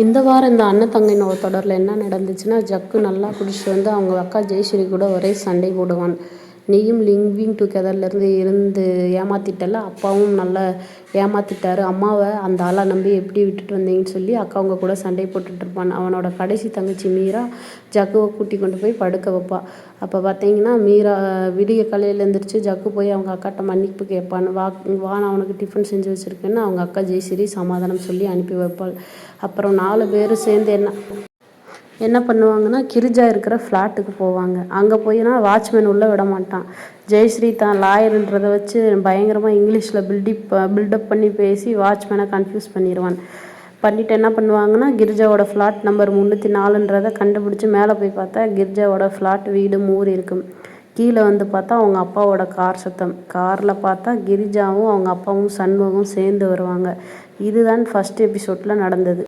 இந்த வாரம் இந்த அண்ணன் தங்கைன்னு ஒரு தொடரில் என்ன நடந்துச்சுன்னா, ஜக்கு நல்லா குடிச்சிட்டு வந்து அவங்க அக்கா ஜெயஸ்ரீ கூட ஒரே சண்டை போடுவான். நீயும் லிவிங் டுகெதர்லேருந்து இருந்து ஏமாத்திட்டல, அப்பாவும் நல்லா ஏமாத்திட்டாரு. அம்மாவை அந்த ஆளை நம்பி எப்படி விட்டுட்டு வந்தீங்கன்னு சொல்லி அக்கா அவங்க கூட சண்டை போட்டுட்டு இருப்பான். அவனோட கடைசி தங்கச்சி மீரா ஜக்குவை கூட்டி கொண்டு போய் படுக்க வைப்பா. அப்போ பார்த்தீங்கன்னா மீரா விடிய காலையில் எழுந்திரிச்சு ஜக்கு போய் அவங்க அக்காட்ட மன்னிப்பு கேட்பான். வா நான் அவனுக்கு டிஃபன் செஞ்சு வச்சுருக்கேன்னு அவங்க அக்கா ஜெயஸ்ரீ சமாதானம் சொல்லி அனுப்பி வைப்பாள். அப்புறம் 4 பேரும் சேர்ந்து என்ன பண்ணுவாங்கன்னா, கிரிஜா இருக்கிற ஃப்ளாட்டுக்கு போவாங்க. அங்கே போயினா வாட்ச்மேன் உள்ளே விட மாட்டான். ஜெயஸ்ரீ தான் லாயருன்றதை வச்சு பயங்கரமாக இங்கிலீஷில் பில்டப் பண்ணி பேசி வாட்ச்மேனை கன்ஃபியூஸ் பண்ணிவிட்டு என்ன பண்ணுவாங்கன்னா, கிரிஜாவோட ஃப்ளாட் நம்பர் 304ன்றதை கண்டுபிடிச்சி மேலே போய் பார்த்தா கிரிஜாவோட ஃப்ளாட் வீடு மூடி இருக்கும். கீழே வந்து பார்த்தா அவங்க அப்பாவோட கார் சத்தம். காரில் பார்த்தா கிரிஜாவும் அவங்க அப்பாவும் சண்முகம் சேர்ந்து வருவாங்க. இதுதான் ஃபர்ஸ்ட் எபிசோடில் நடந்தது.